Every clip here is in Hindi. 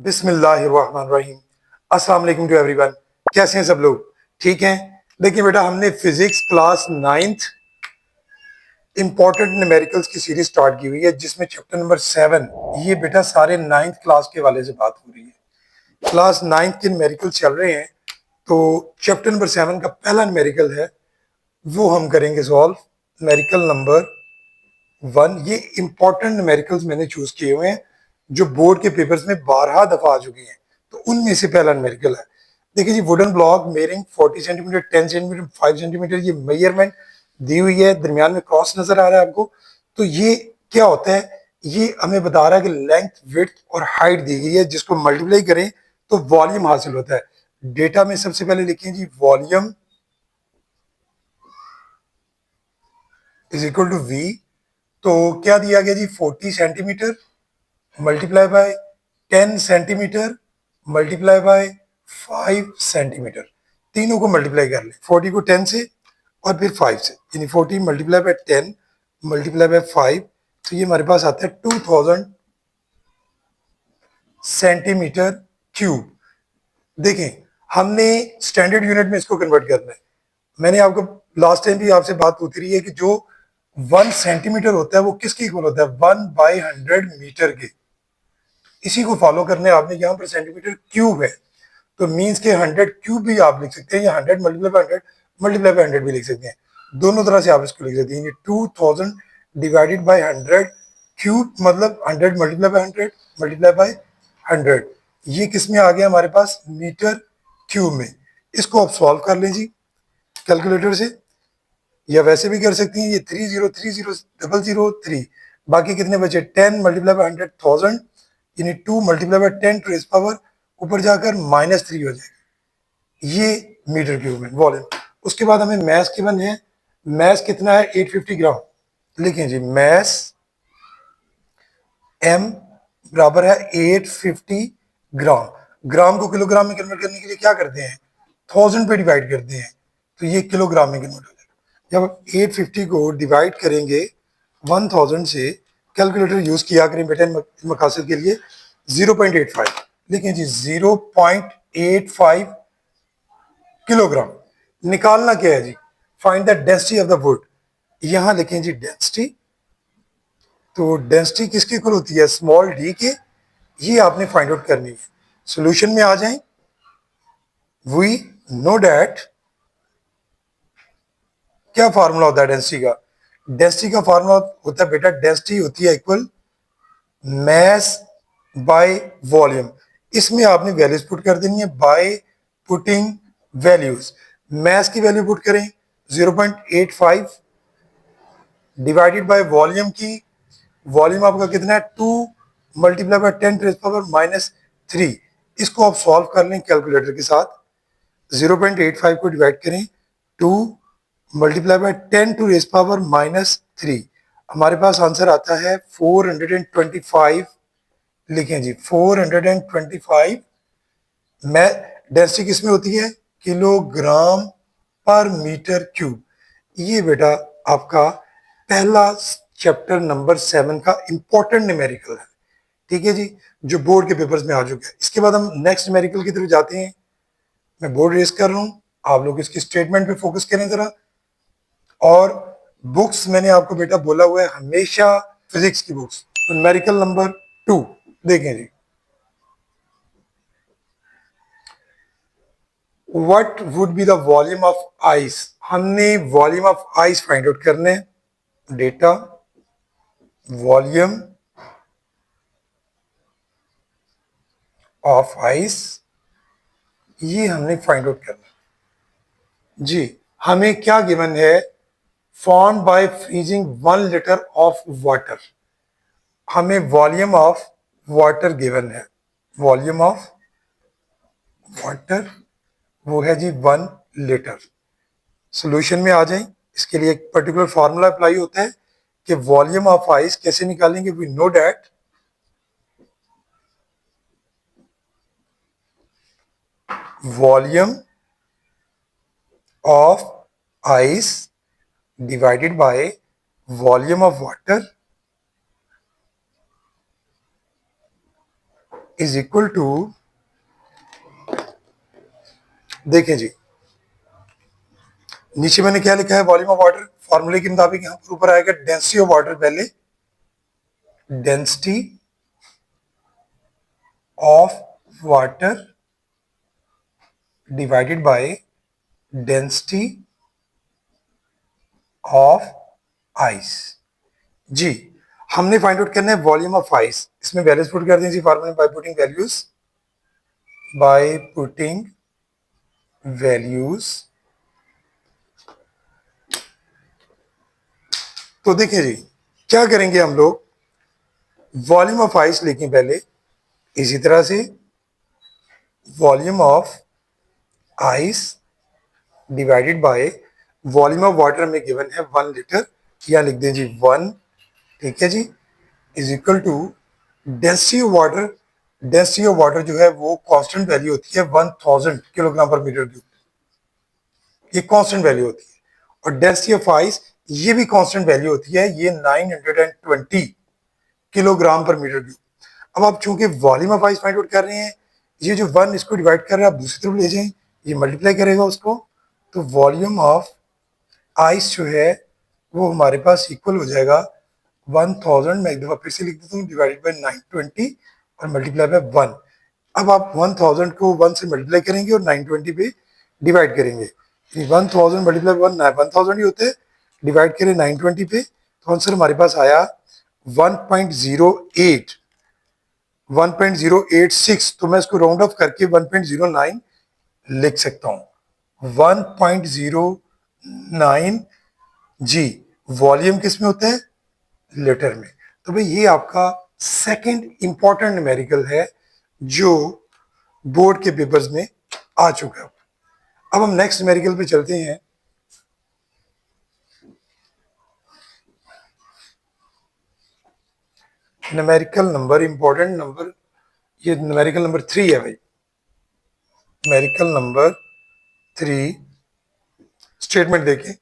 बिस्मिल्लाहिर्रहमानिर्रहीम। अस्सलाम वालेकुम टू एवरीवन। कैसे हैं सब लोग? ठीक हैं? देखिए बेटा, हमने physics class ninth important numericals की सीरीज स्टार्ट की हुई है, जिसमें चैप्टर नंबर 7, ये बेटा सारे नाइन्थ क्लास के वाले से बात हो रही है। क्लास नाइन्थ के न्यूमेरिकल्स चल रहे हैं, तो चैप्टर नंबर 7 का पहला न्यूमेरिकल है, वो हम करेंगे सॉल्व। Numerical number 1। ये इंपॉर्टेंट न्यूमेरिकल्स मैंने चूज किए हुए हैं जो बोर्ड के पेपर्स में 12 दफा आ चुकी हैं, तो उनमें से पहला न्यूमेरिकल है। देखिए जी, wooden block measuring 40 centimetre, 10 centimetre, 5 centimetre, ये मेजरमेंट दी हुई है। दरमियान में क्रॉस नजर आ रहा है आपको। तो ये क्या होता है? ये हमें बता रहा है कि लेंथ, विड्थ और हाइट दी गई है, जिसको मल्टीप्लाई करें तो वॉल्यूम हासिल होता है। डेटा में सबसे पहले लिखें जी, volume is equal to V. तो क्या दिया गया जी, 40 centimetre multiply by 10 centimetre multiply by 5 centimetre. तीनों को मल्टीप्लाई कर लें, 40 को 10 से और फिर 5 से, यानी 40 मल्टीप्लाई बाय 10 मल्टीप्लाई बाय 5, तो ये हमारे पास आता है 2000 सेंटीमीटर क्यूब। देखें, हमने स्टैंडर्ड यूनिट में इसको कन्वर्ट करना है। मैंने आपको लास्ट टाइम भी आपसे बात होती रही है कि जो 1 सेंटीमीटर होता है वो किसके इक्वल होता है? 1/100 मीटर के। इसी को फॉलो करने आपने यहाँ पर सेंटीमीटर क्यूब है, तो मीन्स के 100 क्यूब भी आप लिख सकते हैं, या 100 मल्टीप्लाई बाय 100 मल्टीप्लाई बाय 100 भी लिख सकते हैं। दोनों तरह से आप इसको लिख सकते हैं। 2000 डिवाइडेड बाय 100 क्यूब, मतलब 100 मल्टीप्लाई बाय 100 मल्टीप्लाई बाय 100, ये किस में आ गया हमारे पास? मीटर क्यूब में। इसको आप सॉल्व कर लें जी कैलकुलेटर से, या वैसे भी कर सकती हैं। ये 30300003, बाकी कितने बचे? 10 मल्टीप्लाई बाय 100 1000, यानी 2 multiply by 10 to raise power ऊपर जाकर -3 हो जाएगा। ये मीटर क्यूब में वॉल्यूम। उसके बाद हमें मैस गिवन है। मैस कितना है? 850 ग्राम। लिखें जी, मैस एम बराबर है 850 ग्राम। ग्राम को किलोग्राम में कन्वर्ट करने के लिए क्या करते हैं? 1000 पे डिवाइड करते हैं, तो ये किलोग्राम में कन्वर्ट हो जाएगा। जब आप 850 को डिवाइड करेंगे 1000 से, कैलकुलेटर यूज किया करें बेटा मकासद के लिए। 0.85 लिखें जी, 0.85 किलोग्राम। निकालना क्या है जी? Find the density of the wood. यहां लिखें जी डेंसिटी। तो डेंसिटी किसके इक्वल होती है? स्मॉल डी के। ये आपने फाइंड आउट करनी है। सॉल्यूशन में आ जाएं। वी नो डैट, क्या फार्मूला होता है डेंसिटी का? डेंसिटी का फार्मूला होता है बेटा, डेंसिटी होती है इक्वल मैस बाय वॉल्यूम। इसमें आपने वैल्यूज पुट कर देनी है बाय पुटिंग वैल्यूज। मैस की वैल्यू पुट करें 0.85 डिवाइडेड बाय वॉल्यूम की। वॉल्यूम आपका कितना है? 2 multiply by 10 to the power -3। इसको आप सॉल्व कर लें कैलकुलेटर के साथ। 0.85 को डिवाइड करें 2 multiply by 10 to raise power -3, हमारे पास आंसर आता है 425। लिखें जी 425। मैं डेंसिटी किसमें होती है? किलोग्राम पर मीटर क्यूब। ये बेटा आपका पहला चैप्टर नंबर 7 का इंपॉर्टेंट न्यूमेरिकल है। ठीक है जी, जो बोर्ड के पेपर्स में आ चुका है। इसके बाद हम नेक्स्ट न्यूमेरिकल की तरफ जाते हैं। मैं बोर्ड रेस कर रहा हूँ, आप लोग इसकी स्टेटमेंट पे फोकस करें जरा। और बुक्स मैंने आपको बेटा बोला हुआ है हमेशा फिजिक्स की बुक्स। तो न्यूमेरिकल नंबर 2 देखें जी, what would be the volume of ice. हमने volume of ice find out करने हैं। डेटा वॉल्यूम ऑफ आइस, ये हमने फाइंड आउट करना है जी। हमें क्या गिवन है? Form by freezing 1 litre of water. हमें वॉल्यूम ऑफ वाटर गिवन है। वॉल्यूम ऑफ वाटर वो है जी 1 लीटर। सोल्यूशन में आ जाएं। इसके लिए एक पर्टिकुलर फार्मूला अप्लाई होता है कि वॉल्यूम ऑफ आइस कैसे निकालेंगे। We know that volume of ice divided by volume of water is equal to, देखें जी नीचे मैंने क्या लिखा है, वॉल्यूम ऑफ वाटर, फॉर्मूले के मुताबिक यहां पर ऊपर आएगा डेंसिटी ऑफ वाटर, पहले density of water divided by density of ice. जी हमने फाइंड आउट करना है वॉल्यूम ऑफ आइस, इसमें वैल्यूज पुट कर दीजिए फॉर्मूले by putting values, by putting values. तो देखिए जी क्या करेंगे हम लोग, वॉल्यूम ऑफ आइस लिखें पहले, इसी तरह से volume of ice divided by volume of water में गिवन है 1 लीटर, या लिख दें जी 1, ठीक है जी, is equal to density of water, density of water जो है वो कांस्टेंट वैल्यू होती है 1000 किलोग्राम पर मीटर क्यूब, ये कांस्टेंट वैल्यू होती है। और डेंसिटी ऑफ आइस ये भी कांस्टेंट वैल्यू होती है, ये 920 किलोग्राम पर मीटर क्यूब। अब आप चूंकि volume of ice find out कर रहे हैं, ये जो 1 इसको डिवाइड कर रहे हैं, आप दूसरी तरफ ले जाएं, ये मल्टीप्लाई करेगा उसको, तो वॉल्यूम ऑफ आइस जो है वो हमारे पास इक्वल हो जाएगा 1000, मैं एक दफा फिर से लिख देता हूँ, डिवाइडेड बाई 920 और मल्टीप्लाई बाय 1। अब आप 1000 को 1 से मल्टीप्लाई करेंगे और 920 पे डिवाइड करेंगे, 1000 मल्टीप्लाई 1 1000 ही होते हैं, डिवाइड करें 920 पे, तो आंसर हमारे पास आया 1.08, 1.086, तो मैं इसको राउंड ऑफ करके 1.09 लिख सकता हूं, 1.09 जी। वॉल्यूम किस में होता है, लीटर में। तो भाई ये आपका सेकंड इंपॉर्टेंट न्यूमेरिकल है जो बोर्ड के पेपर्स में आ चुका है। अब हम नेक्स्ट न्यूमेरिकल पे चलते हैं। न्यूमेरिकल नंबर, इंपॉर्टेंट नंबर, ये न्यूमेरिकल नंबर 3 है भाई, न्यूमेरिकल नंबर 3, स्टेटमेंट देखें,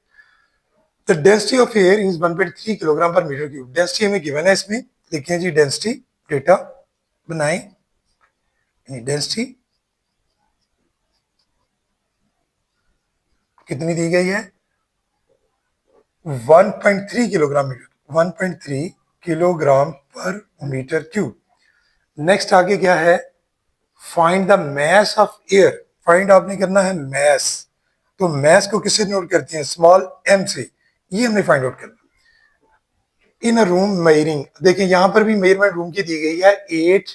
the density of air is 1.3 kilogram पर मीटर क्यूब। डेंसिटी हमें गिवन है, इसमें लिखें जी डेंसिटी, डेटा बनाएं, डेंसिटी कितनी दी गई है, 1.3 किलोग्राम मीटर, 1.3 किलोग्राम पर मीटर क्यूब। नेक्स्ट आगे क्या है, find the mass of air, find आपने करना है मैस, तो मैस को किससे नोट करते हैं, स्मॉल एम से, ये हमने फाइंड आउट करना। इन रूम मेयरिंग, देखिए यहां पर भी मेजरमेंट रूम की दी गई है, 8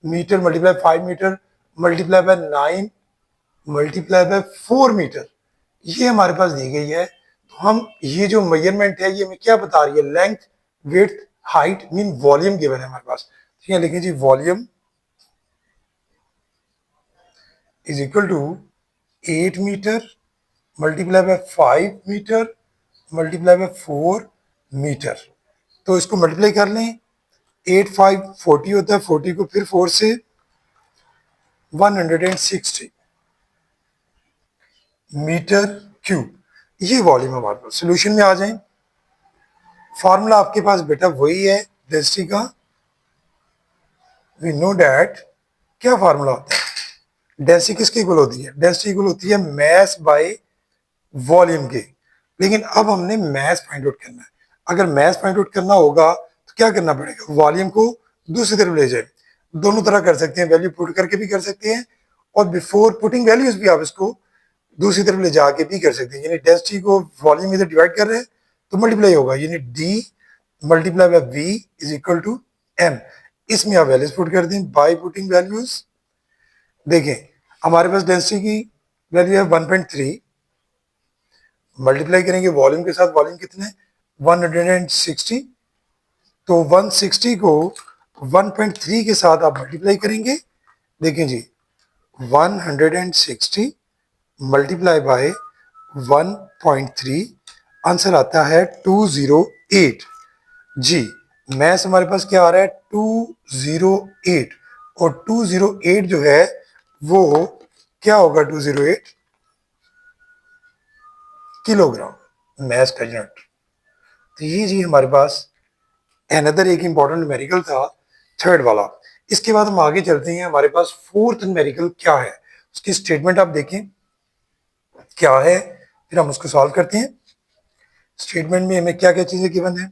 metre multiply 5 metre multiply by 9 multiply by 4 metre, ये हमारे पास दी गई है। तो हम ये जो मेजरमेंट है ये हमें क्या बता रही है, length width height mean volume given है हमारे पास। तो यहाँ लिखिए जी volume is equal to 8 metre multiply by 5 metre multiply by 4 metre. तो इसको मल्टीप्लाई कर लें, 8 5 40 होता है, 40 को फिर 4 से 160 मीटर क्यूब, ये वॉल्यूम हमारे पास। सोल्यूशन में आ जाएं, फॉर्मूला आपके पास बेटा वही है डेंसिटी का, वी नो डैट, क्या फार्मूला होता है, डेंसिटी किसकी इक्वल होती है, डेंसिटी इक्वल होती है मैस बाय वॉल्यूम के। लेकिन अब हमने मैस फाइंड आउट करना है, अगर मैस फाइंड आउट करना होगा तो क्या करना पड़ेगा, वॉल्यूम को दूसरी तरफ ले जाए, दोनों तरह कर सकते हैं, वैल्यू पुट करके भी कर सकते हैं, और बिफोर पुटिंग वैल्यूज भी आप इसको दूसरी तरफ ले जाके भी कर सकते हैं, यानी डेंसिटी को वॉल्यूम इधर डिवाइड कर रहे हैं तो मल्टीप्लाई होगा, यानी D multiply by V is equal to M. इसमें आप वैल्यूज पुट कर दें बाय पुटिंग वैल्यूज। देखें हमारे पास डेंसिटी की वैल्यू है 1.3, मल्टीप्लाई करेंगे वॉल्यूम के साथ, वॉल्यूम कितने 160, तो 160 को 1.3 के साथ आप मल्टीप्लाई करेंगे, देखें जी 160 मल्टीप्लाई बाय 1.3, आंसर आता है 208 जी। मैथ्स हमारे पास क्या आ रहा है 208, और 208 जो है वो क्या होगा, 208 किलोग्राम मैस का यूनिट। तो ये जी हमारे पास अनदर एक इंपॉर्टेंट न्यूमेरिकल था, थर्ड वाला, इसके बाद हम आगे चलते हैं, हमारे पास फोर्थ न्यूमेरिकल क्या है, उसकी स्टेटमेंट आप देखें क्या है, फिर हम उसको सॉल्व करते हैं। स्टेटमेंट में हमें क्या क्या चीजें गिवन है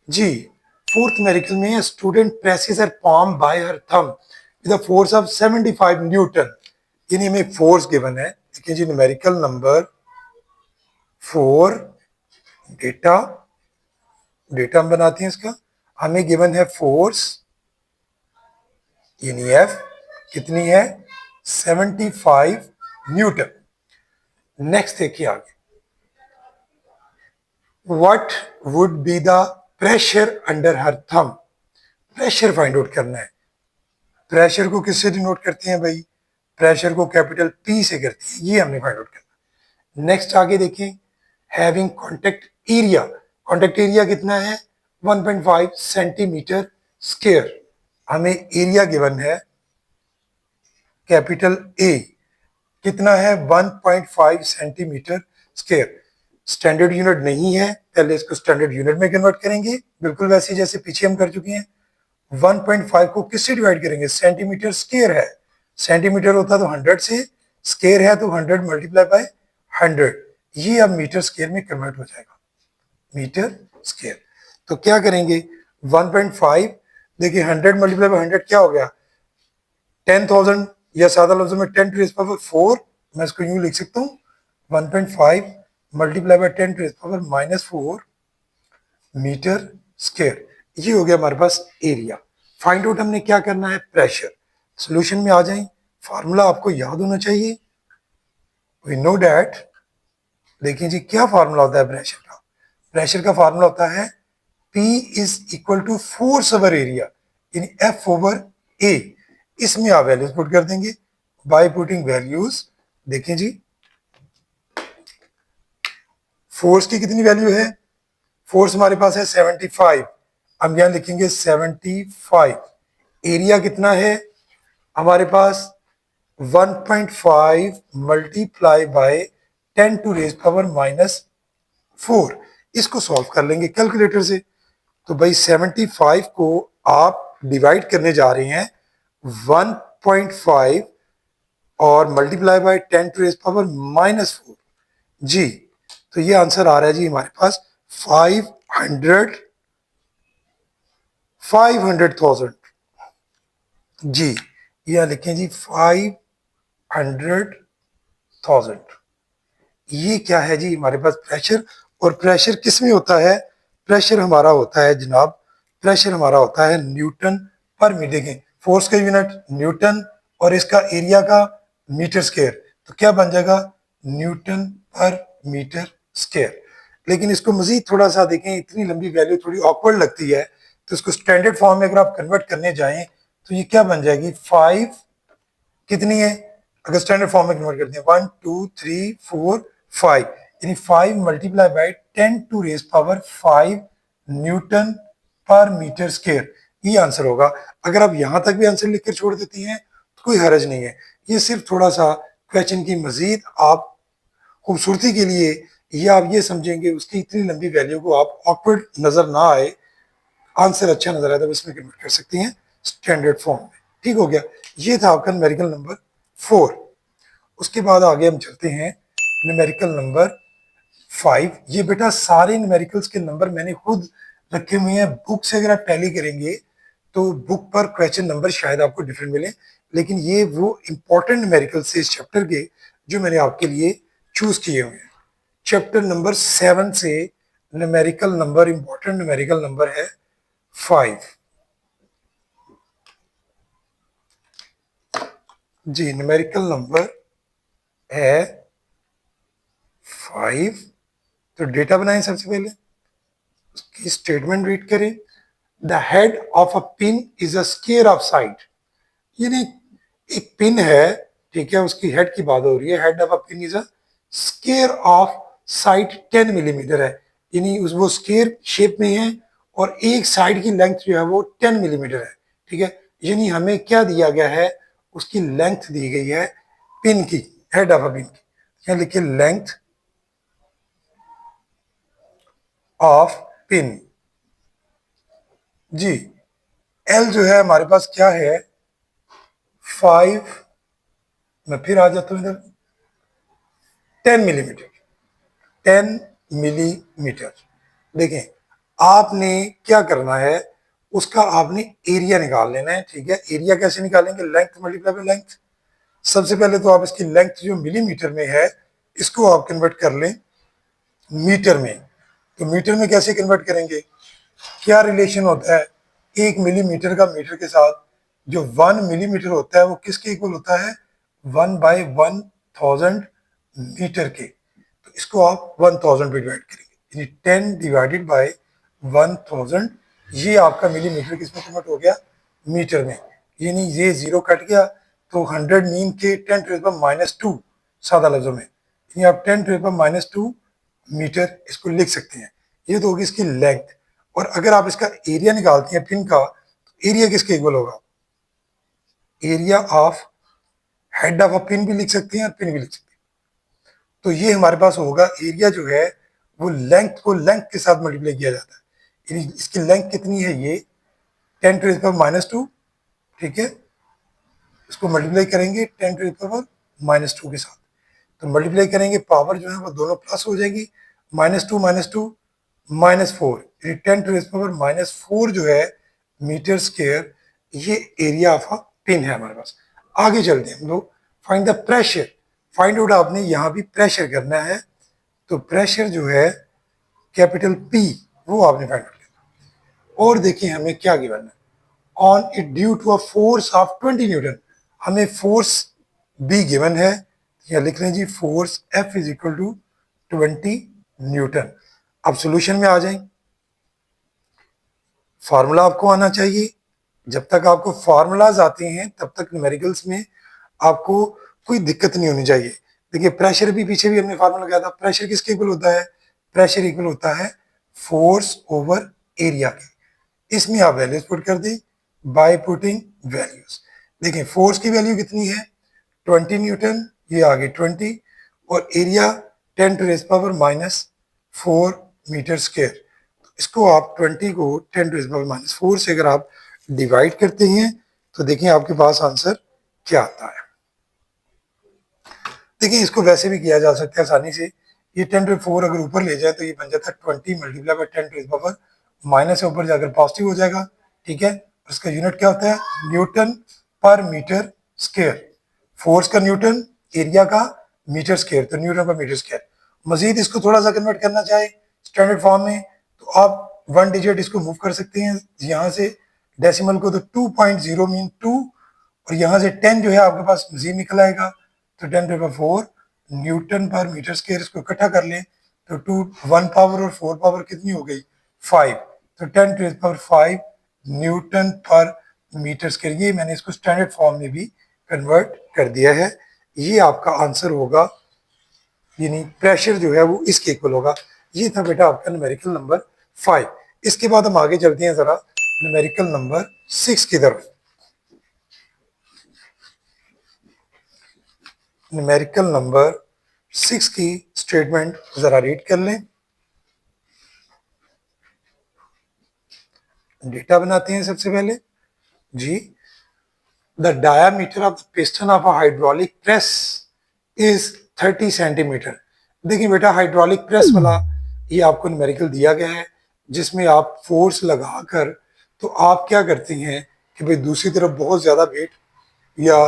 जी। फोर्थ न्यूमेरिकल में student presses her palm bye her thumb with a force of 75 Newton, यानी हमें फोर्स गिवन है। देखिए जी, न्यूमेरिकल नंबर 4, डेटा डेटा हम बनाते हैं इसका, हमें गिवन है फोर्स यानी एफ कितनी है 75 न्यूटन। नेक्स्ट देखिए आगे, what would be the pressure under her thumb, pressure find out करना है। प्रेशर को किससे डिनोट करते हैं भाई, प्रेशर को कैपिटल पी से करते हैं, ये हमने फाइंड आउट करना। नेक्स्ट आगे देखिए, having contact area, contact area कितना है 1.5 सेंटीमीटर स्क्वायर, हमें एरिया गिवन है कैपिटल ए कितना है 1.5 सेंटीमीटर स्क्वायर। स्टैंडर्ड यूनिट नहीं है, पहले इसको स्टैंडर्ड यूनिट में कन्वर्ट करेंगे, बिल्कुल वैसे जैसे पीछे हम कर चुके हैं। 1.5 को किससे डिवाइड करेंगे, सेंटीमीटर स्क्वायर है, सेंटीमीटर होता तो 100 से, स्क्वायर है तो 100 मल्टीप्लाई बाय 100, ये अब मीटर स्क्वायर में कन्वर्ट हो जाएगा, मीटर स्क्वायर। तो क्या करेंगे 1.5, देखिए 100 मल्टीप्लाई बाय 100 क्या हो गया 10,000, या सादा लफ्जों में 10 टू पावर 4, मैं इसको यूं लिख सकता हूँ 1.5 multiply by 10 to power -4 metre square, ये हो गया हमारे पास एरिया। फाइंड आउट हमने क्या करना है, प्रेशर। सॉल्यूशन में आ जाएं, फार्मूला आपको याद होना चाहिए, वी नो डैट। देखिए जी क्या फार्मूला होता है प्रेशर का, प्रेशर का फार्मूला होता है P is equal to force over area, यानी F ओवर A। इसमें आप वैल्यूज पुट कर देंगे बाय पुटिंग वैल्यूज। देखें जी, फोर्स की कितनी वैल्यू है, फोर्स हमारे पास है 75, हम यहां लिखेंगे 75। एरिया कितना है हमारे पास 1.5 multiply by 10 to raise power -4, इसको सॉल्व कर लेंगे कैलकुलेटर से। तो भाई 75 को आप डिवाइड करने जा रहे हैं 1.5 और multiply by 10 to raise power -4 जी। तो ये आंसर आ रहा है जी हमारे पास 500,000 जी। यह लिखें जी 500,000, ये क्या है जी हमारे पास प्रेशर। और प्रेशर किस में होता है, प्रेशर हमारा होता है जनाब, प्रेशर हमारा होता है न्यूटन पर मीटर। देखें फोर्स का यूनिट न्यूटन और इसका एरिया का मीटर स्क्वायर, तो क्या बन जाएगा न्यूटन पर मीटर स्क्वायर। लेकिन इसको मजीद थोड़ा सा देखें, इतनी लंबी वैल्यू थोड़ी ऑकवर्ड लगती है, तो इसको स्टैंडर्ड फॉर्म में अगर आप कन्वर्ट करने जाएं तो ये क्या बन जाएगी 5 कितनी है, अगर स्टैंडर्ड फॉर्म में कन्वर्ट करते हैं 1 2 3 4 5, यानी 5 multiply by 10 to raise power 5 newton per metre square, ये आंसर होगा। अगर आप यहां तक भी आंसर लिखकर छोड़ देती हैं तो कोई हरज नहीं है, ये सिर्फ थोड़ा सा क्वेश्चन की मजीद आप खूबसूरती के लिए, या आप ये समझेंगे उसकी इतनी लंबी वैल्यू को आप ऑकवर्ड नजर ना आए, आंसर अच्छा नजर आए तो इसमें कन्वर्ट कर सकती हैं स्टैंडर्ड फॉर्म में। ठीक हो गया, ये था आपका न्यूमेरिकल नंबर 4। उसके बाद आगे हम चलते हैं न्यूमेरिकल नंबर 5। ये बेटा सारे न्यूमेरिकल्स के नंबर मैंने खुद रखे हुए हैं, बुक से अगर आप टैली करेंगे तो बुक पर क्वेश्चन नंबर शायद आपको डिफरेंट मिले, लेकिन ये वो इंपॉर्टेंट न्यूमेरिकल्स इस चैप्टर के जो मैंने आपके लिए चूज किए हुए हैं। चैप्टर नंबर 7 से numerical number, important numerical number है 5 जी। न्यूमेरिकल नंबर है 5, तो डेटा बनाएं सबसे पहले, उसकी स्टेटमेंट रीड करें। The head of a pin is a square of side, यानी एक पिन है, ठीक है, उसकी हेड की बात हो रही है, head of a pin is a square of side 10 millimetre है, यानी उस वो स्क्वायर शेप में है और एक साइड की लेंथ जो है वो 10 मिलीमीटर है, ठीक है। यानी हमें क्या दिया गया है, उसकी लेंथ दी गई है पिन की, हेड ऑफ अ पिन की, यहाँ लिखिए length of pin G L जो है हमारे पास क्या है 5, मैं फिर आ जाता हूँ इधर, 10 मिलीमीटर, 10 मिलीमीटर। देखें आपने क्या करना है, उसका आपने एरिया निकाल लेना है, ठीक है। एरिया कैसे निकालेंगे, लेंथ मल्टीप्लाई बाय लेंथ। सबसे पहले तो आप इसकी लेंथ जो मिलीमीटर में है इसको आप कन्वर्ट कर लें मीटर में। तो मीटर में कैसे कन्वर्ट करेंगे, क्या रिलेशन होता है 1 मिलीमीटर का मीटर के साथ, जो 1 मिलीमीटर होता है वो किसके इक्वल होता है, 1/1000 मीटर के। तो इसको आप 1000 पे डिवाइड करेंगे, यानी 10 डिवाइडेड बाय 1000, ये आपका मिलीमीटर किसमें कन्वर्ट हो गया, मीटर में। यानी ये जीरो कट गया तो 100 मीन के 10⁻², सादा लफ्जों में, यानी आप 10⁻², मीटर इसको लिख सकते हैं। ये तो होगी इसकी लेंथ। और अगर आप इसका एरिया निकालते हैं पिन का, तो एरिया किसके इक्वल होगा, area of head of a pin भी लिख सकते हैं और पिन भी लिख सकते हैं। तो ये हमारे पास होगा एरिया जो है वो लेंथ को लेंथ के साथ मल्टीप्लाई किया जाता है। यानी इसकी लेंथ कितनी है, ये 10⁻², ठीक है। इसको मल्टीप्लाई करेंगे 10⁻²के साथ, तो मल्टीप्लाई करेंगे पावर जो है वो दोनों प्लस हो जाएगी, -2 -2 -4, 10⁻⁻4 जो है मीटर स्क्वायर, ये एरिया ऑफ अ पिन है हमारे पास। आगे चलते हैं हम लोग, find the pressure. Find out आपने यहाँ भी प्रेशर करना है, तो प्रेशर जो है कैपिटल पी वो आपने फाइंड आउट करना। और देखिए हमें क्या गिवन है, on it due to a force of 20 newton, हमें फोर्स बी गिवन है, या लिख लें जी force F is equal to 20 newton. अब सॉल्यूशन में आ जाएं, फार्मूला आपको आना चाहिए। जब तक आपको फार्मूलाज आते हैं तब तक न्यूमेरिकल्स में आपको कोई दिक्कत नहीं होनी चाहिए। देखिए प्रेशर भी पीछे भी हमने फार्मूला लगाया था, प्रेशर किसके इक्वल होता है, प्रेशर इक्वल होता है फोर्स ओवर एरिया के। इसमें आप वैल्यूज पुट कर दी बाय पुटिंग वैल्यूज। देखिए फोर्स की वैल्यू कितनी है 20 न्यूटन, ये आ गई 20, और एरिया 10⁻⁻4 मीटर स्क्वायर। इसको आप 20 को 10⁻⁻4 से अगर आप डिवाइड करते हैं तो देखिए आपके पास आंसर क्या आता है। देखिए इसको वैसे भी किया जा सकता है आसानी से, ये 10⁻4 अगर ऊपर ले जाए तो ये बन जाता है 20 मल्टीप्लाई बाय 10⁻⁻, से ऊपर जाकर पॉजिटिव हो जाएगा, ठीक है। इसका यूनिट क्या होता है, Newton per metre square. Force का न्यूटन, एरिया का मीटर स्क्वायर, तो न्यूटन पर मीटर स्क्वायर। मजीद इसको थोड़ा सा कन्वर्ट करना चाहे स्टैंडर्ड फॉर्म में, तो आप 1 डिजिट इसको मूव कर सकते हैं यहाँ से डेसिमल को, तो 2.0 मीन 2, और यहाँ से 10 जो है आपके पास मजीद निकल आएगा, तो 10⁻4 न्यूटन पर मीटर स्क्वायर। इसको इकट्ठा कर लें तो 2 1 पावर और 4 पावर कितनी हो गई 5, तो 10⁻5 न्यूटन पर मीटर स्क्वायर। ये मैंने इसको स्टैंडर्ड फॉर्म में भी कन्वर्ट कर दिया है। ये आपका आंसर होगा, यानी प्रेशर जो है वो इसके इक्वल होगा। ये था बेटा आपका न्यूमेरिकल नंबर 5। इसके बाद हम आगे चलते हैं जरा न्यूमेरिकल नंबर 6 की तरफ। न्यूमेरिकल नंबर 6 की स्टेटमेंट जरा रीड कर लें। डेटा बनाते हैं सबसे पहले जी। The diameter of the piston of a hydraulic press is 30 centimetre. देखिए बेटा हाइड्रोलिक प्रेस वाला ये आपको न्यूमेरिकल दिया गया है, जिसमें आप फोर्स लगाकर तो आप क्या करते हैं कि भाई दूसरी तरफ बहुत ज्यादा वेट या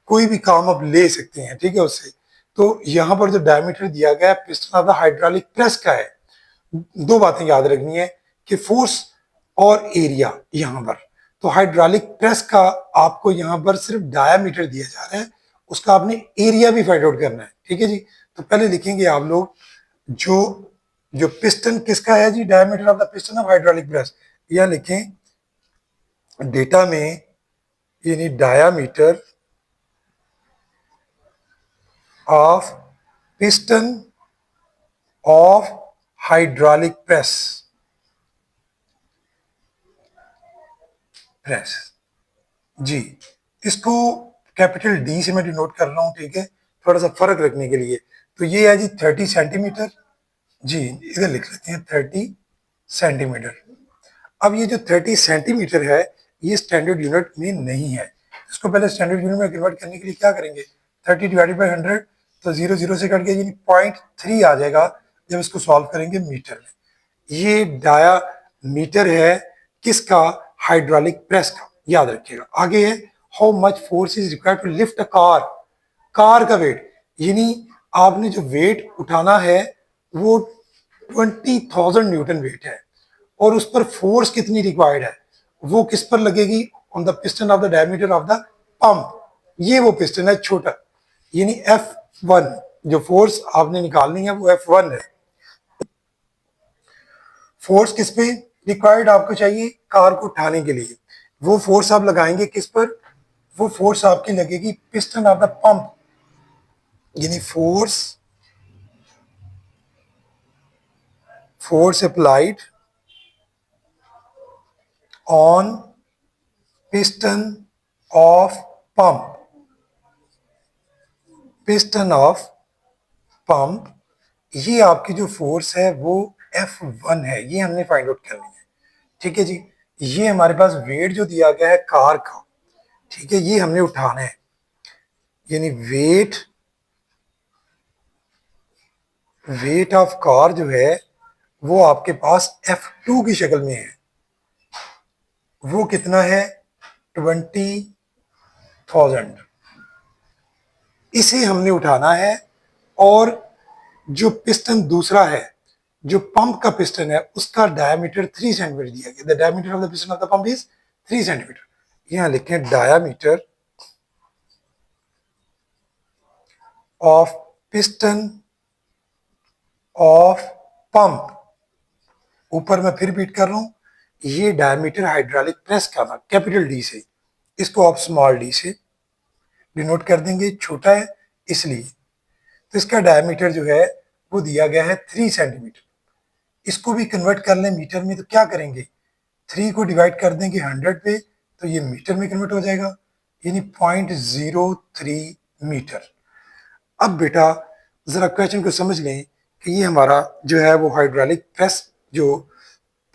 कोई भी काम आप ले सकते हैं, ठीक है उससे। तो यहाँ पर जो डायमीटर दिया गया है piston of the hydraulic press का है, दो बातें याद रखनी है कि फोर्स और एरिया यहाँ पर। तो हाइड्रोलिक प्रेस का आपको यहाँ पर सिर्फ डायामीटर दिया जा रहा है, उसका आपने एरिया भी फाइंड आउट करना है, ठीक है जी। तो पहले लिखेंगे आप लोग जो जो पिस्टन किसका है जी, diameter of the piston of hydraulic press, यह लिखें डेटा में, यानी diameter of piston of hydraulic press जी। इसको कैपिटल डी से मैं डिनोट कर रहा हूं, ठीक है, थोड़ा सा फर्क रखने के लिए। तो ये है जी 30 सेंटीमीटर जी, इधर लिख लेते हैं 30 सेंटीमीटर। अब ये जो 30 सेंटीमीटर है ये स्टैंडर्ड यूनिट में नहीं है। इसको पहले स्टैंडर्ड यूनिट में कन्वर्ट करने के लिए क्या करेंगे, 30 डिवाइडेड बाई 100, तो 0 0 से कट के यानी 0.3 आ जाएगा जब इसको सॉल्व करेंगे मीटर में। ये डाया मीटर है किसका, हाइड्रोलिक प्रेस का, याद रखिएगा। आगे है how much force is required to lift a car, car का वेट, यानी आपने जो वेट उठाना है वो 20,000 न्यूटन वेट है, और उस पर फोर्स कितनी रिक्वायर्ड है, वो किस पर लगेगी, on the piston of the diameter of the pump. ये वो पिस्टन है छोटा, यानी F1, जो फोर्स आपने निकालनी है वो F1 है। फोर्स किस पे रिक्वायर्ड आपको चाहिए, कार को उठाने के लिए, वो फोर्स आप लगाएंगे किस पर, वो फोर्स आपकी लगेगी पिस्टन ऑफ द पंप, यानी force applied on piston of pump, piston of pump, ये आपकी जो फोर्स है वो F1 है, ये हमने फाइंड आउट करनी है। ठीक है जी, ये हमारे पास वेट जो दिया गया है कार का, ठीक है, ये हमने उठाना है, यानी वेट ऑफ कार जो है वो आपके पास F2 की शक्ल में है। वो कितना है, 20,000। इसे हमने उठाना है, और जो पिस्टन दूसरा है, जो पंप का पिस्टन है, उसका डायमीटर 3 सेंटीमीटर दिया गया। The diameter of the piston of the pump is 3 centimetre. यहां लिखें diameter of piston of pump. ऊपर मैं फिर रिपीट कर रहा हूं, ये डायमीटर हाइड्रोलिक प्रेस का था कैपिटल डी से, इसको आप स्मॉल डी से डिनोट कर देंगे, छोटा है इसलिए। तो इसका डायमीटर जो है वो दिया गया है 3 सेंटीमीटर। इसको भी कन्वर्ट कर लें मीटर में, तो क्या करेंगे, 3 को डिवाइड कर देंगे 100 पे, तो ये मीटर में कन्वर्ट हो जाएगा, यानी 0.03 मीटर। अब बेटा जरा क्वेश्चन को समझ लें कि ये हमारा जो है वो हाइड्रोलिक प्रेस, जो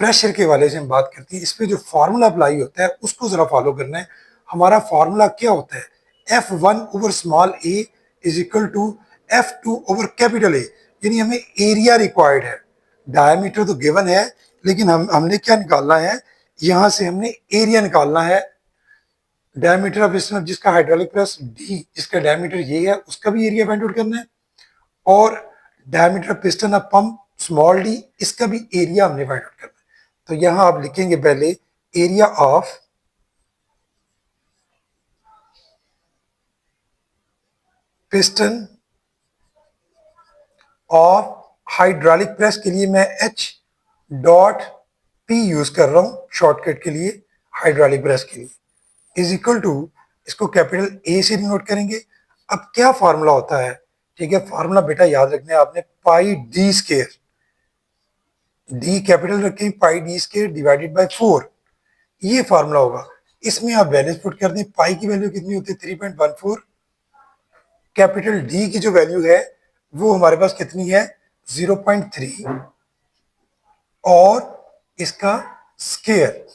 प्रेशर के वाले से हम बात करते हैं, इस पे जो फार्मूला अप्लाई होता है उसको जरा फॉलो करना है। हमारा फार्मूला क्या होता है, F1 over small A is equal to F2 over capital A, यानी हमें एरिया रिक्वायर्ड है। डायमीटर तो गिवन है, लेकिन हमने क्या निकालना है, यहां से हमने एरिया निकालना है। डायमीटर ऑफ पिस्टन, जिसका हाइड्रोलिक प्रेस डी, जिसका डायमीटर ये है, उसका भी एरिया फाइंड आउट करना है, और diameter of piston of pump small D, इसका भी एरिया हमने फाइंड आउट करना है। तो यहां आप लिखेंगे पहले area of piston of hydraulic press, के लिए मैं H डॉट P यूज कर रहा हूं शॉर्टकट के लिए, हाइड्रोलिक प्रेस के लिए, इज इक्वल टू, इसको कैपिटल ए से डिनोट करेंगे। अब क्या फार्मूला होता है, ठीक है, फार्मूला बेटा याद रखना है आपने, पाई डी स्केयर, डी कैपिटल रखें, पाई डी स्केयर डिवाइडेड बाय 4, ये फार्मूला होगा। इसमें आप वैल्यूज पुट कर दें, पाई की वैल्यू कितनी होती है 3.14, कैपिटल डी की जो वैल्यू है वो हमारे पास कितनी है 0.3, और इसका स्केयर,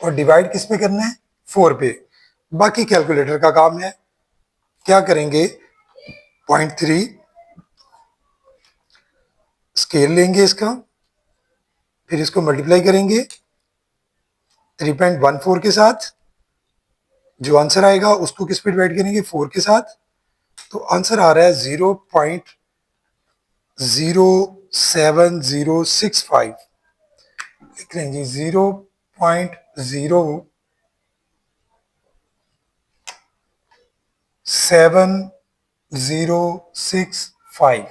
और डिवाइड किस पे करना है 4 पे। बाकी कैलकुलेटर का काम है, क्या करेंगे 0.3 स्केयर लेंगे इसका, फिर इसको मल्टीप्लाई करेंगे 3.14 के साथ, जो आंसर आएगा उसको किस पे डिवाइड करेंगे 4 के साथ, तो आंसर आ रहा है 0.07065, लिख लेंगे 0.07065।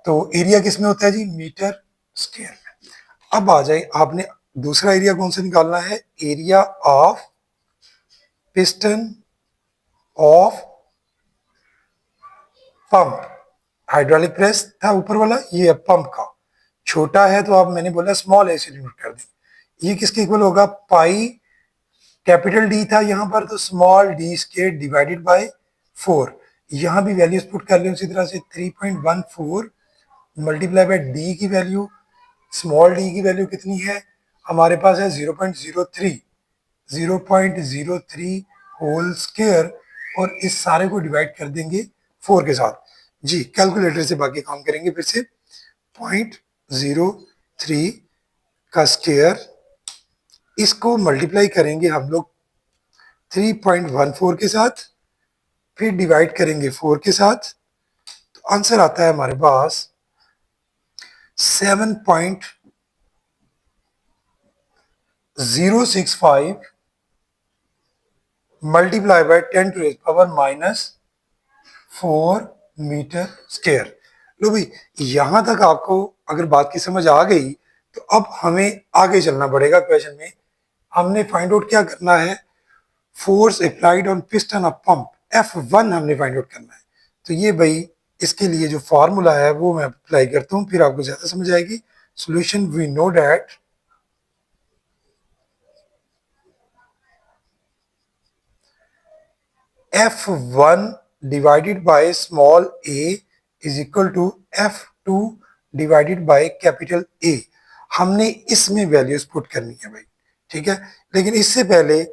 तो एरिया किस में होता है जी, मीटर स्क्वायर में। अब आ जाए, आपने दूसरा एरिया कौन सा निकालना है, area of piston of pump. Hydraulic press था ऊपर वाला, ये है पंप का, छोटा है तो आप, मैंने बोला स्मॉल ए से डिनोट कर दें। ये किसके इक्वल होगा, पाई कैपिटल डी था यहां पर, तो small D square divided by 4। यहां भी वैल्यूज पुट कर लें उसी तरह से, 3.14 मल्टीप्लाई बाय डी की वैल्यू, स्मॉल डी की वैल्यू कितनी है हमारे पास है 0.03, 0.03 होल स्क्वायर और इस सारे को डिवाइड कर देंगे 4 के साथ। जी कैलकुलेटर से बाकी काम करेंगे फिर से। 0.03 का स्क्वायर, इसको मल्टीप्लाई करेंगे हम लोग 3.14 के साथ, फिर डिवाइड करेंगे 4 के साथ, तो आंसर आता है हमारे पास 7.065 multiply by 10 to power -4 metre square. लो भाई, यहां तक आपको अगर बात की समझ आ गई तो अब हमें आगे चलना पड़ेगा। क्वेश्चन में हमने फाइंड आउट क्या करना है, force applied on piston of pump F1 हमने फाइंड आउट करना है। तो ये भाई इसके लिए जो फार्मूला है वो मैं अप्लाई करता हूं, फिर आपको ज्यादा समझ आएगी। Solution, we know that F1 divided by small a is equal to F2 divided by capital A। हमने इसमें वैल्यूज पुट करनी है भाई, ठीक है। लेकिन इससे पहले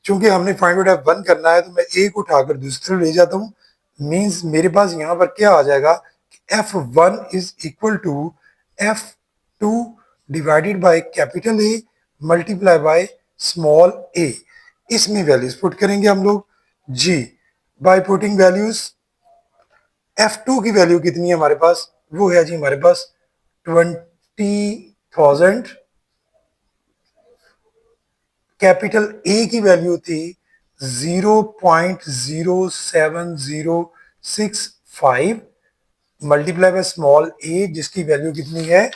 चूंकि हमने फाइंड आउट F1 करना है, तो मैं A को उठाकर दूसरी तरफ ले जाता हूँ। मींस मेरे पास यहाँ पर क्या आ जाएगा कि F1 is equal to F2 divided by capital A multiply by small a। इसमें वैल्यूज पुट करेंगे हम लोग। जी बाय पुटिंग वैल्यूज, F2 की वैल्यू कितनी है हमारे पास, वो है जी हमारे पास 20,000। कैपिटल ए की वैल्यू थी 0.07065 मल्टीप्लाई बाय स्मॉल ए, जिसकी वैल्यू कितनी है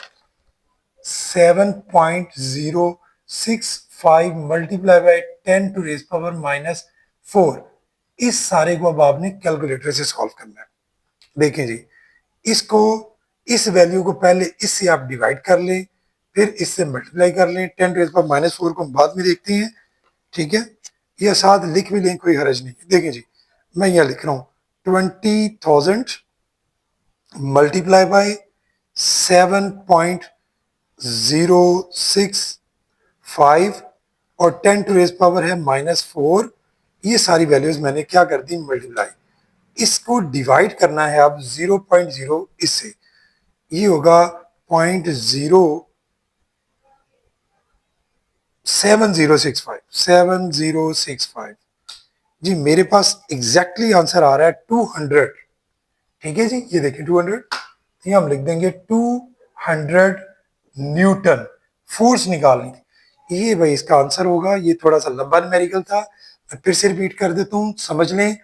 7.065 multiply by 10 to raise power -4। इस सारे को अब आपने कैलकुलेटर से सॉल्व करना है। देखिए जी, इसको, इस वैल्यू को पहले इससे आप डिवाइड कर लें, फिर इससे मल्टीप्लाई कर लें। 10 टू रेज पावर -4 को हम बाद में देखते हैं, ठीक है। यह साथ लिख भी लें, कोई हर्ज नहीं। देखिए जी, मैं यह लिख रहा हूं 20,000 मल्टीप्लाई बाय 7.065 और 10 टू रेज पावर है -4। ये सारी वैल्यूज मैंने क्या कर दी, मल्टीप्लाई। इसको डिवाइड करना है अब 0.0 इससे, ये होगा 0.7065 जी। मेरे पास एग्जैक्टली आंसर आ रहा है 200, ठीक है जी। ये देखिए 200, ये हम लिख देंगे 200 न्यूटन फोर्स निकालनी थी। ये भाई इसका आंसर होगा। ये थोड़ा सा लंबा न्यूमेरिकल था, मैं फिर से रिपीट कर देता हूँ, समझ लें।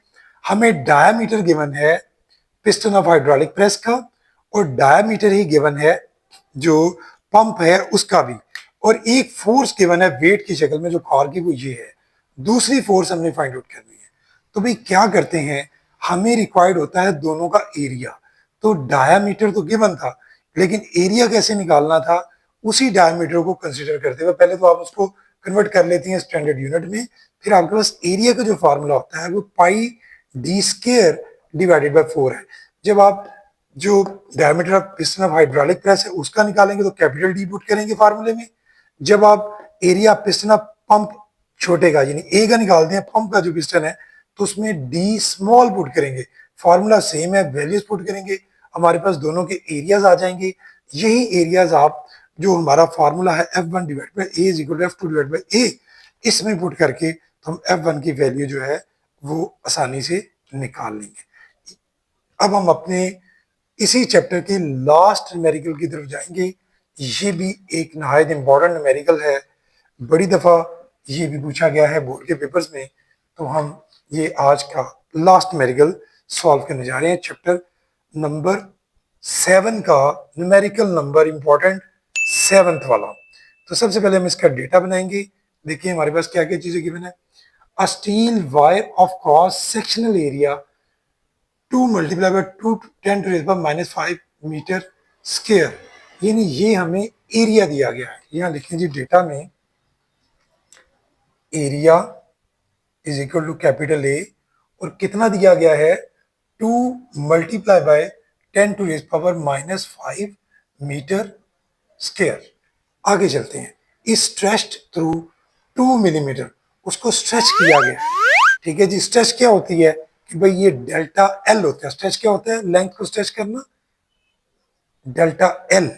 हमें डायामीटर गिवन है पिस्टन ऑफ हाइड्रोलिक प्रेस का, और डायामीटर ही गिवन है जो पंप है उसका भी, और एक फोर्स गिवन है वेट की शक्ल में जो कार की, वो ये है। दूसरी फोर्स हमने फाइंड आउट करनी है। तो भाई क्या करते हैं, हमें रिक्वायर्ड होता है दोनों का एरिया। तो डायामीटर तो गिवन था, लेकिन एरिया कैसे निकालना था, उसी डायमीटर को कंसीडर करते हुए पहले तो आप उसको कन्वर्ट कर लेती हैं स्टैंडर्ड यूनिट में। फिर आपके पास एरिया का जो फार्मूला होता है वो पाई डी स्क्वायर डिवाइडेड बाय 4 है। जब आप जो diameter of piston of hydraulic press है उसका निकालेंगे तो कैपिटल डी पुट करेंगे फार्मूले में। जब आप एरिया पिस्टन ऑफ पंप छोटे का यानी ए का निकालते हैं, पंप का जो पिस्टन है, तो उसमें डी स्मॉल पुट करेंगे। फार्मूला सेम है, वैल्यूज पुट करेंगे, हमारे पास दोनों के एरियाज आ जाएंगे। यही एरियाज आप, जो हमारा फार्मूला है F1 divide by A is equal to F2 divide by A, इसमें पुट करके तो हम F1 की वैल्यू जो है वो आसानी से निकाल लेंगे। अब हम अपने इसी चैप्टर के लास्ट न्यूमेरिकल की तरफ जाएंगे। ये भी एक नहायत इंपॉर्टेंट न्यूमेरिकल है, बड़ी दफा ये भी पूछा गया है बोर्ड के पेपर्स में। तो हम ये आज का लास्ट न्यूमेरिकल सॉल्व करने जा रहे हैं, चैप्टर नंबर 7 का न्यूमेरिकल नंबर इंपॉर्टेंट 7th वाला। तो सबसे पहले हम इसका डेटा बनाएंगे। देखिए हमारे पास क्या क्या चीजें गिवन है। A steel wire of cross sectional area 2 multiply by 2 10 to -5 metre square, यानी ये हमें एरिया दिया गया है। यहाँ लिखें जी डेटा में, area is equal to capital A, और कितना दिया गया है 2 multiply by 10 to -5 metre square. आगे चलते हैं। स्ट्रेस्ड थ्रू 2 मिलीमीटर, उसको स्ट्रेच किया गया है। ठीक है जी, स्ट्रेच क्या होती है कि भाई ये डेल्टा एल होता है। स्ट्रेच क्या होता है? लेंथ को स्ट्रेच करना, डेल्टा एल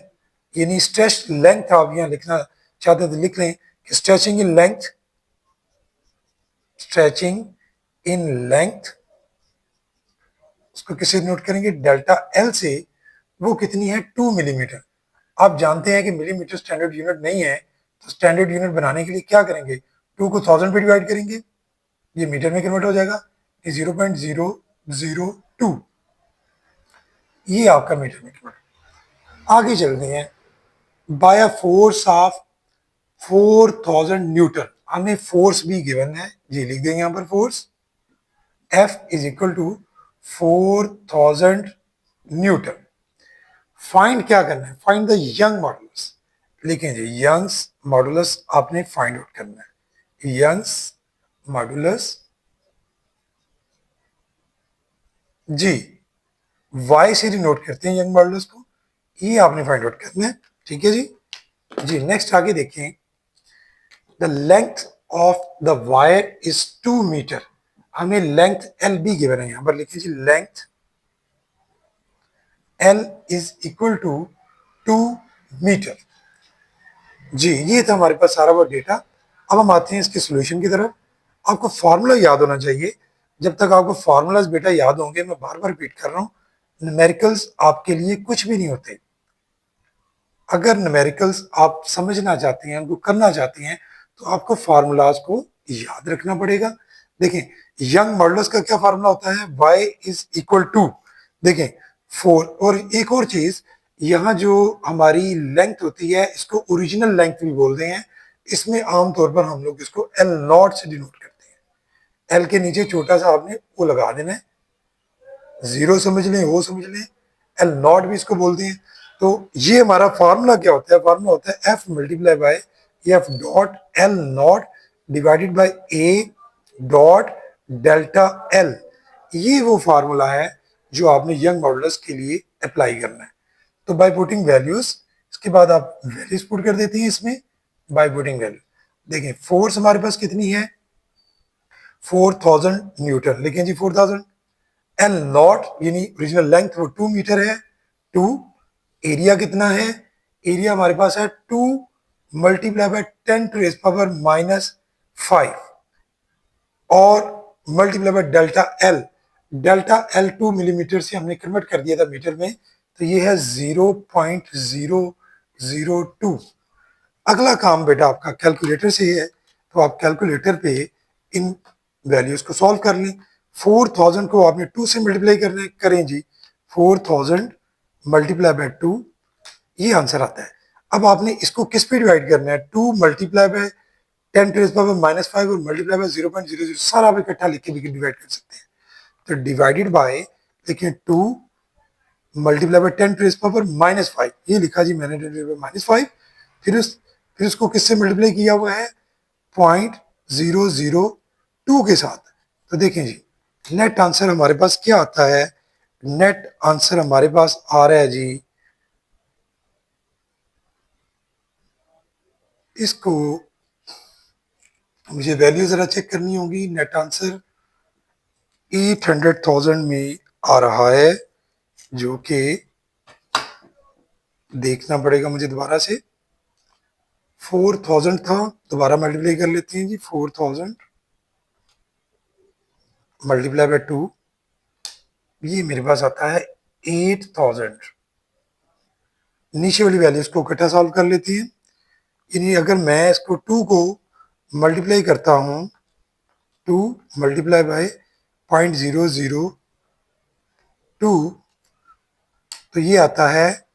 यानी स्ट्रेच लेंथ। आप यहाँ लिखना चाहते हैं तो लिख लें कि stretching in length, stretching in length, उसको किसे नोट करेंगे? डेल्टा एल से। वो कितनी है? 2 मिलीमीटर। आप जानते हैं कि मिलीमीटर स्टैंडर्ड यूनिट नहीं है, तो स्टैंडर्ड यूनिट बनाने के लिए क्या करेंगे? 2 को 1000 पे डिवाइड करेंगे, ये मीटर में कन्वर्ट हो जाएगा, ये 0.002, ये आपका मीटर में कन्वर्ट। आगे चलते हैं। By a force of 4000 newton, हमें फोर्स भी गिवन है, ये लिख देंगे यहां पर force F is equal to 4000 newton. Find क्या करना है? Find the Young modulus. लिखें जी, यंग्स मॉडुलस आपने फाइंड आउट करना है। यंग्स मॉडुलस जी, वाई से डिनोट करते हैं यंग मॉडुलस को, ये आपने फाइंड आउट करना है। ठीक है जी। जी नेक्स्ट आगे देखें। The length of the wire is 2 metre. हमें लेंथ एल भी गिवन है, यहां पर लिखिए जी, length L is equal to 2 metre. जी ये था हमारे पास सारा वो डेटा। अब हम आते हैं इसके सोल्यूशन की तरफ। आपको फॉर्मूला याद होना चाहिए। जब तक आपको फॉर्मूलाज बेटा याद होंगे, मैं बार बार रिपीट कर रहा हूँ, न्यूमेरिकल्स आपके लिए कुछ भी नहीं होते। अगर न्यूमेरिकल्स आप समझना चाहते हैं, उनको करना चाहते हैं, तो आपको फार्मूलाज को याद रखना पड़ेगा। देखें, यंग मॉडुलस का क्या फार्मूला होता है? y इज इक्वल टू, देखें 4। और एक और चीज, यहाँ जो हमारी लेंथ होती है, इसको ओरिजिनल लेंथ भी बोलते हैं। इसमें आमतौर पर हम लोग इसको एल नॉट से डिनोट करते हैं। एल के नीचे छोटा सा आपने वो लगा देना है, जीरो समझ लें, वो समझ लें, एल नॉट भी इसको बोलते हैं। तो ये हमारा फार्मूला क्या होता है? फार्मूला होता है F multiply by F dot L not divided by A dot delta L. ये वो फार्मूला है जो आपने यंग मॉडुलस के लिए अप्लाई करना है। तो बाय पुटिंग वैल्यूज, इसके बाद आप वैल्यूज पुट कर देती हैं इसमें बाय पुटिंग वैल्यू। देखिए फोर्स हमारे पास कितनी है? 4000 न्यूटन। लिखें जी 4000। एल नॉट यानी ओरिजिनल लेंथ वो 2 मीटर है, 2। एरिया कितना है? एरिया हमारे पास है 2 मल्टीप्लाई बाय 10⁻⁻5 और multiply by delta L. Delta L 2 millimetre से हमने कन्वर्ट कर दिया था मीटर में, तो ये है 0.002। अगला काम बेटा आपका कैलकुलेटर से है, तो आप कैलकुलेटर पे इन वैल्यूज को सॉल्व कर लें। 4000 को आपने 2 से मल्टीप्लाई करना है, करें जी 4000 मल्टीप्लाई बाय 2, ये आंसर आता है। अब आपने इसको किस पे डिवाइड करना है? 2 मल्टीप्लाई बाय 10⁻⁻5 और मल्टीप्लाई बाय 0.00, सारा आप इकट्ठा लिख के भी डिवाइड कर सकते हैं। तो डिवाइडेड बाय, देखिए 2 मल्टीप्लाई बाय 10⁻⁻5, ये लिखा जी मैंने 10⁻⁻5। फिर उसको किससे मल्टीप्लाई किया हुआ है? 0.002 के साथ। तो देखें जी, नेट आंसर हमारे पास क्या आता है? नेट आंसर हमारे पास आ रहा है जी, इसको मुझे वैल्यू जरा चेक करनी होगी। नेट आंसर 800,000 में आ रहा है, जो कि देखना पड़ेगा मुझे दोबारा से। 4000 था, दोबारा मल्टीप्लाई कर लेते हैं जी। 4000 मल्टीप्लाई बाय 2, ये मेरे पास आता है 8000। नीचे वाली वैल्यूज को इकट्ठा सॉल्व कर लेती हैं। यानी अगर मैं इसको 2 को मल्टीप्लाई करता हूँ, 2 मल्टीप्लाई बाय 0.002, तो ये आता है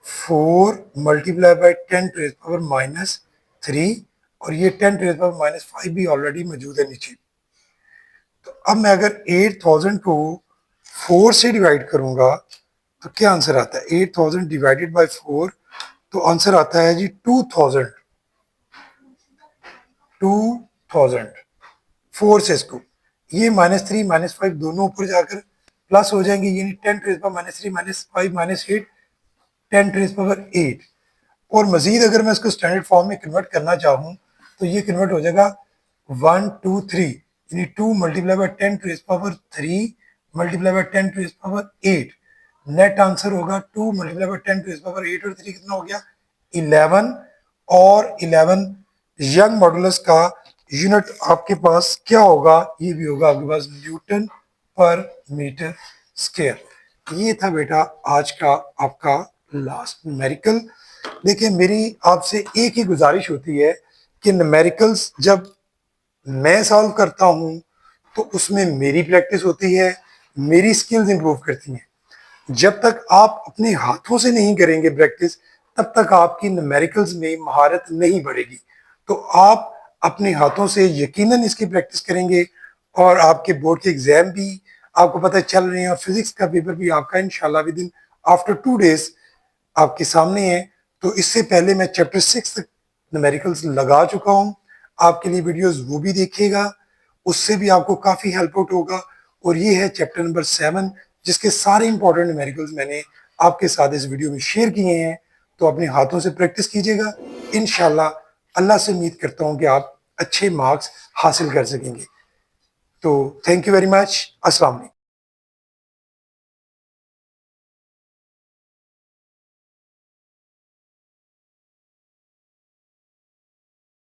4 मल्टीप्लाई बाय 10⁻⁻3, और ये 10⁻⁻5 भी ऑलरेडी मौजूद है नीचे। तो अब मैं अगर 8000 को 4 से डिवाइड करूंगा, तो क्या आंसर आता है? 8000 डिवाइडेड बाय 4, तो आंसर आता है जी 2000। 2000 4 से इसको, ये -3 -5 दोनों ऊपर जाकर प्लस हो जाएंगे, यानी 10⁻³ -3 -5 -8, 10⁻8। और मजीद अगर मैं इसको स्टैंडर्ड फॉर्म में कन्वर्ट करना चाहूँ, तो ये कन्वर्ट हो जाएगा 1 2 3 यानी 2 multiply by 10 to the power 3 multiply by 10 to the power 8। Net answer होगा 2 multiply by 10 to the power 8 और 3 कितना हो गया 11। और 11 यंग मॉडुलस का यूनिट आपके पास क्या होगा, ये भी होगा आपके पास न्यूटन पर मीटर स्क्वायर। ये था बेटा आज का आपका लास्ट न्यूमेरिकल। देखिए मेरी आपसे एक ही गुजारिश होती है कि न्यूमेरिकल्स जब मैं सॉल्व करता हूं तो उसमें मेरी प्रैक्टिस होती है, मेरी स्किल्स इंप्रूव करती हैं। जब तक आप अपने हाथों से नहीं करेंगे प्रैक्टिस तब तक आपकी न्यूमेरिकल्स में महारत नहीं बढ़ेगी। तो आप अपने हाथों से यकीनन इसकी प्रैक्टिस करेंगे और आपके बोर्ड के एग्जाम भी आपको पता चल रहे हैं और फिजिक्स का पेपर भी आपका इंशाल्लाह विद इन आफ्टर 2 डेज आपके सामने है। तो इससे पहले मैं चैप्टर 6 तक न्यूमेरिकल्स लगा चुका हूं, आपके लिए वीडियोस वो भी देखिएगा, उससे भी आपको काफी हेल्प आउट होगा। और ये है चैप्टर नंबर 7 जिसके सारे इंपॉर्टेंट न्यूमेरिकल्स मैंने आपके साथ इस वीडियो में शेयर किए हैं। तो अपने हाथों से प्रैक्टिस कीजिएगा, इंशाल्लाह अल्लाह से उम्मीद करता हूं कि आप अच्छे मार्क्स हासिल कर सकेंगे। तो थैंक यू वेरी मच, अस्सलाम वालेकुम।